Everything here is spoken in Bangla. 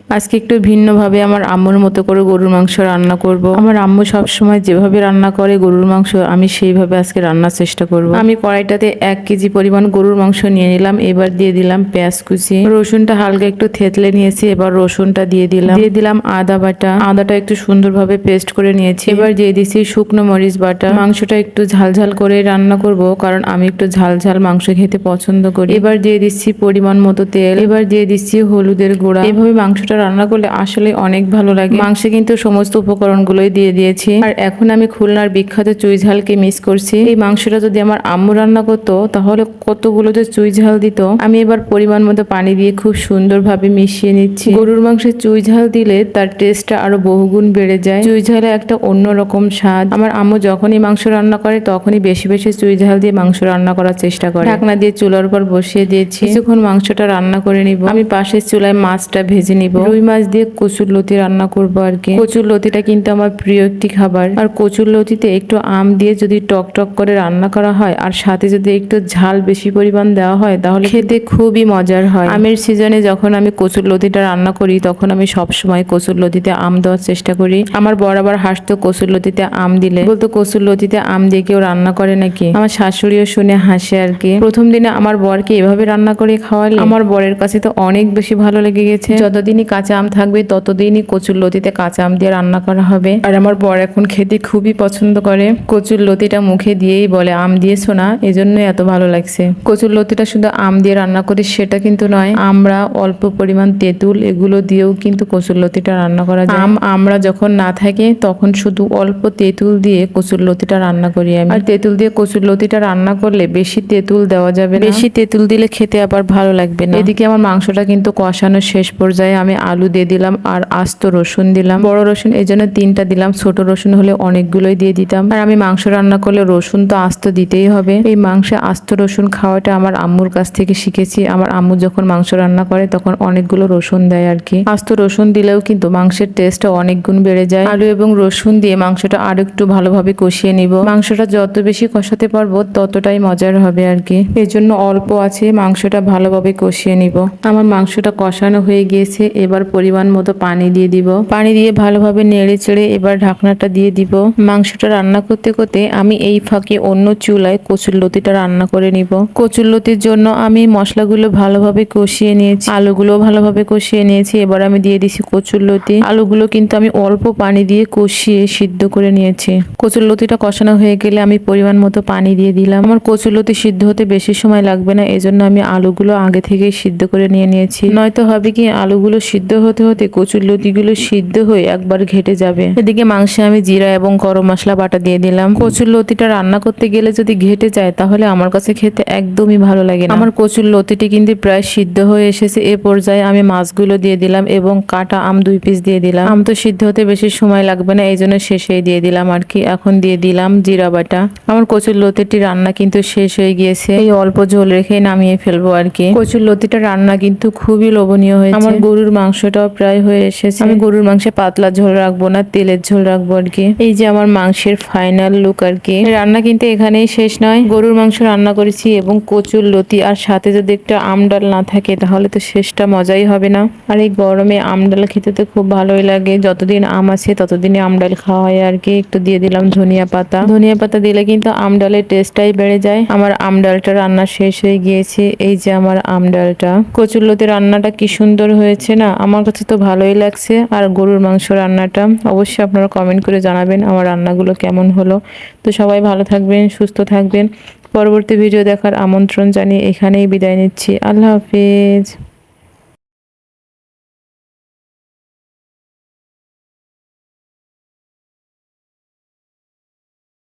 আজকে একটু ভিন্নভাবে আমার আম্মুর মতো করে গরুর মাংস রান্না করব। আমার আম্মু সবসময় যেভাবে রান্না করে গরুর মাংস, আমি সেইভাবে আজকে রান্নার চেষ্টা করব। আমি কড়াইটাতে 1 কেজি পরিমাণ গরুর মাংস নিয়ে নিলাম। এবার দিয়ে দিলাম পেঁয়াজ কুচি, রসুনটা হালকা একটু থেতলে নিয়েছি। এবার রসুনটা দিয়ে দিলাম আদা বাটা, আদাটা একটু সুন্দরভাবে পেস্ট করে নিয়েছি। এবার দিয়ে দিচ্ছি শুকনো মরিচ বাটা। মাংসটা একটু ঝালঝাল করে রান্না করব, কারণ আমি একটু ঝালঝাল মাংস খেতে পছন্দ করি। এবার দিয়ে দিচ্ছি পরিমাণ মতো তেল। এবার দিয়ে দিচ্ছি হলুদের গুঁড়া। এভাবে মাংসটা রান্না করলে আসলে অনেক ভালো লাগে। মাংসে কিন্তু সমস্ত উপকরণগুলোই দিয়ে দিয়েছি। আর এখন আমি খুলনার বিখ্যাত চুই ঝালকে মিস করছি। এই মাংসটা যদি আমার আম্মু রান্না করতো তাহলে কতগুলো যে চুই ঝাল দিত। আমি এবার পরিমাণ মতো পানি দিয়ে খুব সুন্দরভাবে মিশিয়ে নিচ্ছি। গরুর মাংসে চুই ঝাল দিলে তার টেস্টটা আরো বহুগুণ বেড়ে যায়। চুই ঝালে একটা অন্যরকম স্বাদ। আমার আম্মু যখনই মাংস রান্না করে তখনই বেশি বেশি চুই ঝাল দিয়ে মাংস রান্না করার চেষ্টা করে। ঢাকনা দিয়ে চুলার উপর বসিয়ে দিয়েছি। কিছুক্ষণ মাংসটা রান্না করে নিব। আমি পাশের চুলায় মাছটা ভেজে নিব। রুই মাছ দিয়ে কচুর লতি রান্না করবো আর কি। কচুর লতিটা কিন্তু আমার প্রিয় একটি খাবার। আর কচুর লতিতে একটু আম দিয়ে যদি টক টক করে রান্না করা হয় আর সাথে যদি একটু ঝাল বেশি পরিমাণ দেওয়া হয় তাহলে খেতে খুবই মজার হয়। আমের সিজনে যখন আমি কচুর লতিটা রান্না করি তখন আমি সবসময় কচুর লতিতে আম দেওয়ার চেষ্টা করি। আমার বরাবর হাসতো কচুর লতিতে আম দিলে, বলতো কচুর লতিতে আম দিয়ে কেউ রান্না করে নাকি। আমার শাশুড়িও শুনে হাসে আর কি। প্রথম দিনে আমার বরকে এভাবে রান্না করে খাওয়ালে আমার বরের কাছে তো অনেক বেশি ভালো লেগে গেছে। যতদিনই কাঁচা আম থাকবে ততদিনই কচুর লতিতে কাঁচা আম দিয়ে রান্না করা হবে। আর আমার বর এখন খেতে খুবই পছন্দ করে। কচুর লতিটা মুখে দিয়েই বলে আম দিয়েছো না, এজন্যই এত ভালো লাগছে। কচুর লতিটা শুধু আম দিয়ে রান্না করি সেটা কিন্তু নয়, আমরা অল্প পরিমাণ তেঁতুল এগুলো দিয়েও কিন্তু কচুর লতিটা রান্না করা যায়। আমরা যখন না থাকে তখন শুধু অল্প তেঁতুল দিয়ে কচুর লতিটা রান্না করি আমি। আর তেঁতুল দিয়ে কচুর লতিটা রান্না করলে বেশি তেঁতুল দেওয়া যাবে না, বেশি তেঁতুল দিলে খেতে আবার ভালো লাগবে না। এদিকে আমার মাংসটা কিন্তু কষানোর শেষ পর্যায়ে আমি আলু দিয়ে দিলাম আর আস্ত রসুন দিলাম। বড় রসুন এই জন্য 3টা দিলাম, ছোট রসুন হলে অনেকগুলোই দিয়ে দিতাম। আর আমি মাংস রান্না করলে রসুন তো আস্ত দিতেই হবে। এই মাংসে আস্ত রসুন খাওয়াটা আমার আম্মুর কাছ থেকে শিখেছি। আমার আম্মু যখন মাংস রান্না করে তখন অনেকগুলো রসুন দেয় আর কি। আস্ত রসুন দিলেও কিন্তু মাংসের টেস্টটা অনেক গুণ বেড়ে যায়। আলু এবং রসুন দিয়ে মাংসটা আরো একটু ভালোভাবে কষিয়ে নিব। মাংসটা যত বেশি কষাতে পারবো ততটাই মজার হবে আর কি। এই জন্য অল্প আছে মাংসটা ভালোভাবে কষিয়ে নিব। আমার মাংসটা কষানো হয়ে গিয়েছে। এবার পরিমাণ মতো পানি দিয়ে দিব। পানি দিয়ে ভালোভাবে নেড়ে চেড়ে এবার ঢাকনাটা দিয়ে দিব। মাংসটা রান্না করতে করতে আমি এই ফাঁকে অন্য চুলায় কচুর লতিটা রান্না করে নিব। কচুর লতির জন্য আমি মশলাগুলো ভালোভাবে কষিয়ে নিয়েছি, আলুগুলো ভালোভাবে কষিয়ে নিয়েছি। এবার আমি দিয়ে দিছি কচুর লতি। আলুগুলো কিন্তু আমি অল্প পানি দিয়ে কষিয়ে সিদ্ধ করে নিয়েছি। কচুর লতিটা কষানো হয়ে গেলে আমি পরিমাণ মতো পানি দিয়ে দিলাম। আমার কচুর লতি সিদ্ধ হতে বেশি সময় লাগবে না, এজন্য আমি আলুগুলো আগে থেকেই সিদ্ধ করে নিয়েছি। নয়তো হবে কি আলুগুলো সিদ্ধ হতে হতে কচুর লতিগুলো সিদ্ধ হয়ে একবার ঘেটে যাবে। এদিকে মাংসে আমি জিরা এবং গরম মশলা বাটা দিয়ে দিলাম। কচুর লতিটা রান্না করতে গেলে যদি ঘেটে যায় তাহলে আমার কাছে খেতে একদমই ভালো লাগে না। আমার কচুর লতিটি কিন্তু প্রায় সিদ্ধ হয়ে এসেছে। এ পর্যায়ে আমি মাছগুলো দিয়ে দিলাম এবং কাটা আম 2 পিস দিয়ে দিলাম। আম তো সিদ্ধ হতে বেশি সময় লাগবে না, এই জন্য শেষেই দিয়ে দিলাম আর কি। এখন দিয়ে দিলাম জিরা বাটা। আমার কচুর লতিটি রান্না কিন্তু শেষ হয়ে গিয়েছে। এই অল্প ঝোল রেখে নামিয়ে ফেলবো আর কি। কচুর লতিটা রান্না কিন্তু খুবই লোভনীয় হয়েছে। আমার গরুর মাংসটাও প্রায় হয়ে এসেছে। আমি গরুর মাংসে পাতলা ঝোল রাখবো না, তেলের ঝোল রাখবো আর কি। এই যে আমার মাংসের ফাইনাল লুক আর কি। রান্না কিন্তু এখানেই শেষ নয়। গরুর মাংস রান্না করেছি এবং কচুর লতি, আর সাথে যদি একটা আম ডাল না থাকে তাহলে তো শেষটা মজাই হবে না। আর এই গরমে আম ডাল খেতে তো খুব ভালোই লাগে। যতদিন আম আছে ততদিনে আম ডাল খাওয়া হয় আর কি। একটু দিয়ে দিলাম ধনিয়া পাতা। ধনিয়া পাতা দিলে কিন্তু আম ডালের টেস্টটাই বেড়ে যায়। আমার আম ডালটা রান্না শেষ হয়ে গিয়েছে। এই যে আমার আম ডালটা। কচুর লতি রান্নাটা কি সুন্দর হয়েছে না, আমার কাছে তো ভালোই লাগছে। আর গরুর মাংস রান্নাটা অবশ্যই আপনারা কমেন্ট করে জানাবেন আমার রান্নাগুলো কেমন হলো। তো সবাই ভালো থাকবেন, সুস্থ থাকবেন। পরবর্তী ভিডিও দেখার আমন্ত্রণ জানিয়ে এখানেই বিদায় নিচ্ছি। আল্লাহ হাফেজ।